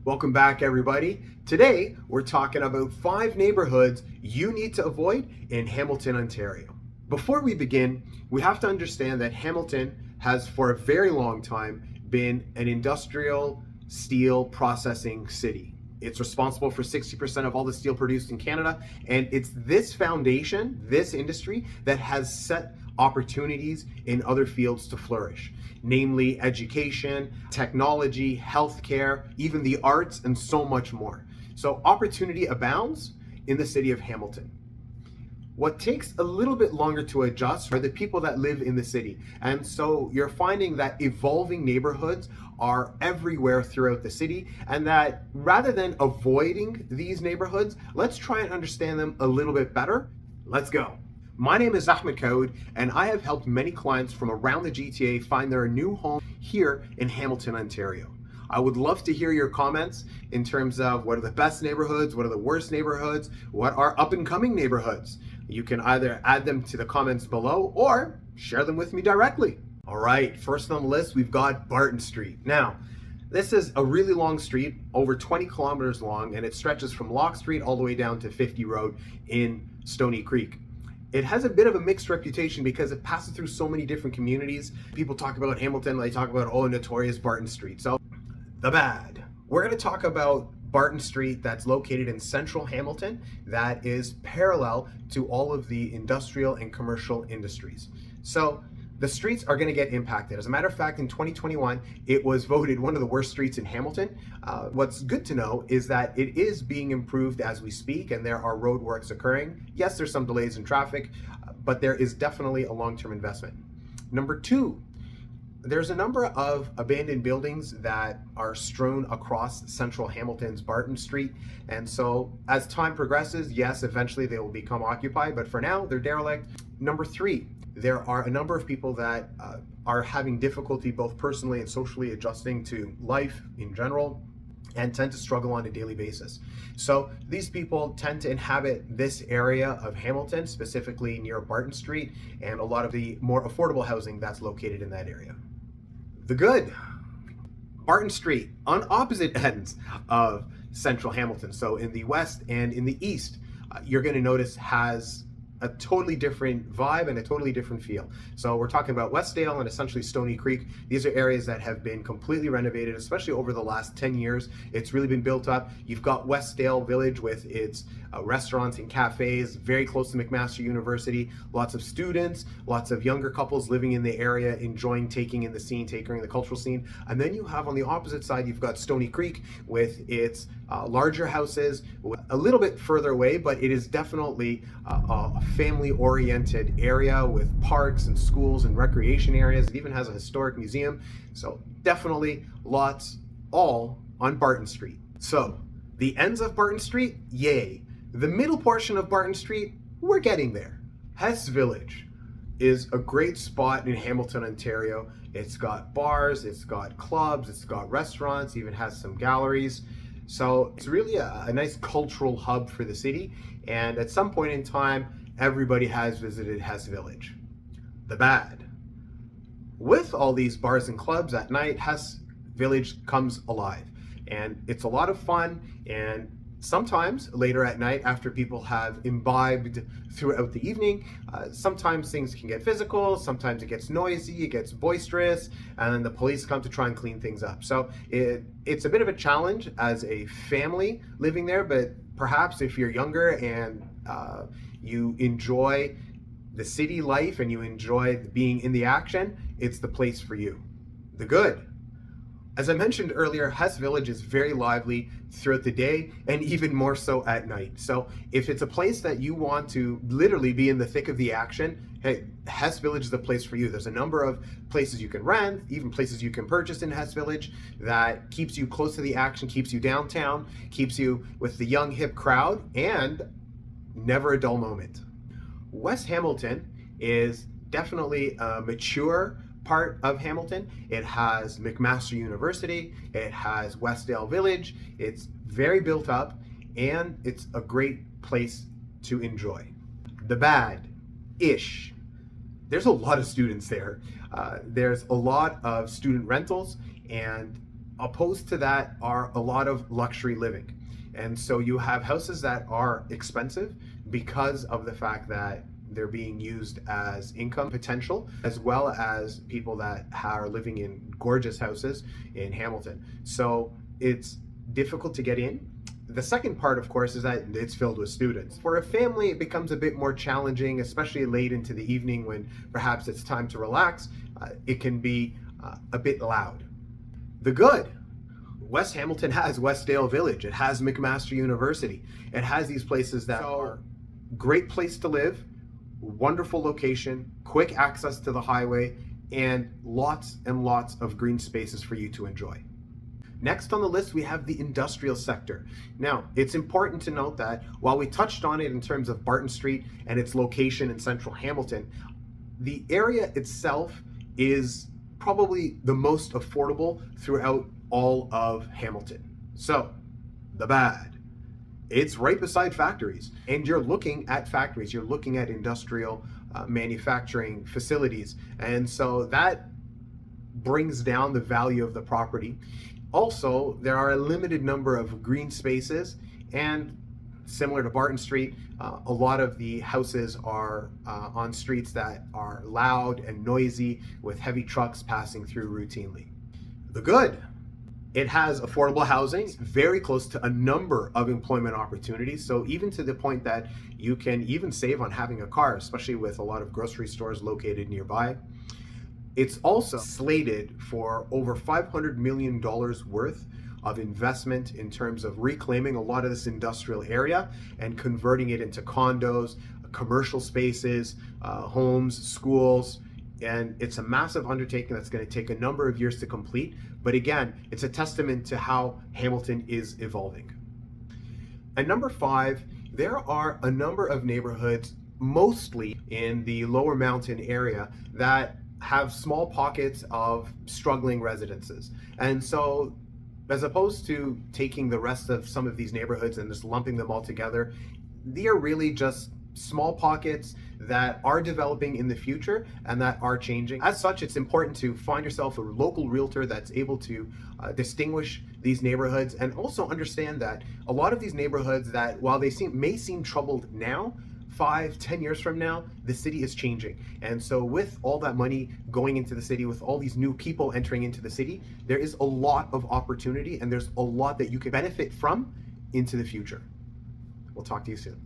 Welcome back, everybody. Today, we're talking about 5 neighborhoods you need to avoid in Hamilton, Ontario. Before we begin, we have to understand that Hamilton has for a very long time been an industrial steel processing city. It's responsible for 60% of all the steel produced in Canada, and it's this foundation, this industry, that has set opportunities in other fields to flourish, namely education, technology, healthcare, even the arts, and so much more. So opportunity abounds in the city of Hamilton. What takes a little bit longer to adjust are the people that live in the city. And so you're finding that evolving neighborhoods are everywhere throughout the city, and that rather than avoiding these neighborhoods, let's try and understand them a little bit better. Let's go. My name is ahmad.kaoud, and I have helped many clients from around the GTA find their new home here in Hamilton, Ontario. I would love to hear your comments in terms of what are the best neighborhoods, what are the worst neighborhoods, what are up and coming neighborhoods. You can either add them to the comments below or share them with me directly. All right, first on the list, we've got Barton Street. Now, this is a really long street, over 20 kilometers long, and it stretches from Lock Street all the way down to 50 Road in Stony Creek. It has a bit of a mixed reputation because it passes through so many different communities. People talk about Hamilton, they talk about, oh, notorious Barton Street. So, the bad. We're going to talk about Barton Street that's located in central Hamilton that is parallel to all of the industrial and commercial industries. So, the streets are going to get impacted. As a matter of fact, in 2021, it was voted one of the worst streets in Hamilton. What's good to know is that it is being improved as we speak, and there are road works occurring. Yes, there's some delays in traffic, but there is definitely a long-term investment. Number 2, there's a number of abandoned buildings that are strewn across central Hamilton's Barton Street. And so as time progresses, yes, eventually they will become occupied, but for now, they're derelict. Number 3, there are a number of people that are having difficulty both personally and socially adjusting to life in general and tend to struggle on a daily basis. So these people tend to inhabit this area of Hamilton, specifically near Barton Street, and a lot of the more affordable housing that's located in that area. The good. Barton Street on opposite ends of central Hamilton. So in the west and in the east, you're going to notice has a totally different vibe and a totally different feel. So we're talking about Westdale and essentially Stony Creek. These are areas that have been completely renovated, especially over the last 10 years. It's really been built up. You've got Westdale Village with its restaurants and cafes, very close to McMaster University, lots of students, lots of younger couples living in the area, enjoying taking in the scene, taking in the cultural scene. And then you have on the opposite side, you've got Stony Creek with its larger houses, a little bit further away, but it is definitely a family-oriented area with parks and schools and recreation areas. It even has a historic museum. So definitely lots all on Barton Street. So the ends of Barton Street, yay. The middle portion of Barton Street, we're getting there. Hess Village is a great spot in Hamilton, Ontario. It's got bars, it's got clubs, it's got restaurants, even has some galleries. So it's really a nice cultural hub for the city. And at some point in time, everybody has visited Hess Village. The bad. With all these bars and clubs at night, Hess Village comes alive. And it's a lot of fun, and sometimes later at night, after people have imbibed throughout the evening, sometimes things can get physical, sometimes it gets noisy, it gets boisterous, and then the police come to try and clean things up. So it's a bit of a challenge as a family living there, but perhaps if you're younger and you enjoy the city life and you enjoy being in the action, it's the place for you. The good. As I mentioned earlier, Hess Village is very lively throughout the day and even more so at night. So if it's a place that you want to literally be in the thick of the action, hey, Hess Village is the place for you. There's a number of places you can rent, even places you can purchase in Hess Village that keeps you close to the action, keeps you downtown, keeps you with the young hip crowd, and never a dull moment. West Hamilton is definitely a mature part of Hamilton. It has McMaster University, it has Westdale Village, it's very built up, and it's a great place to enjoy. The bad-ish. There's a lot of students there. There's a lot of student rentals, and Opposed to that are a lot of luxury living. And so you have houses that are expensive because of the fact that they're being used as income potential, as well as people that are living in gorgeous houses in Hamilton. So it's difficult to get in. The second part, of course, is that it's filled with students. For a family, it becomes a bit more challenging, especially late into the evening when perhaps it's time to relax. It can be a bit loud. The good. West Hamilton has Westdale Village. It has McMaster University. It has these places that are great place to live, wonderful location, quick access to the highway, and lots of green spaces for you to enjoy. Next on the list, we have the industrial sector. Now, it's important to note that while we touched on it in terms of Barton Street and its location in central Hamilton, the area itself is probably the most affordable throughout all of Hamilton. So, the bad. It's right beside factories, and you're looking at factories, you're looking at industrial manufacturing facilities, and so that brings down the value of the property. Also, there are a limited number of green spaces, and similar to Barton Street, a lot of the houses are on streets that are loud and noisy with heavy trucks passing through routinely. The good. It has affordable housing, very close to a number of employment opportunities. So even to the point that you can even save on having a car, especially with a lot of grocery stores located nearby. It's also slated for over $500 million worth of investment in terms of reclaiming a lot of this industrial area and converting it into condos, commercial spaces, homes, schools. And it's a massive undertaking that's going to take a number of years to complete. But again, it's a testament to how Hamilton is evolving. And number 5, there are a number of neighborhoods, mostly in the Lower Mountain area, that have small pockets of struggling residences. And so as opposed to taking the rest of some of these neighborhoods and just lumping them all together, they are really just small pockets that are developing in the future and that are changing. As such, it's important to find yourself a local realtor that's able to distinguish these neighborhoods, and also understand that a lot of these neighborhoods, that while they may seem troubled now, 5-10 years from now, the city is changing. And so with all that money going into the city, with all these new people entering into the city, there is a lot of opportunity, and there's a lot that you can benefit from into the future. We'll talk to you soon.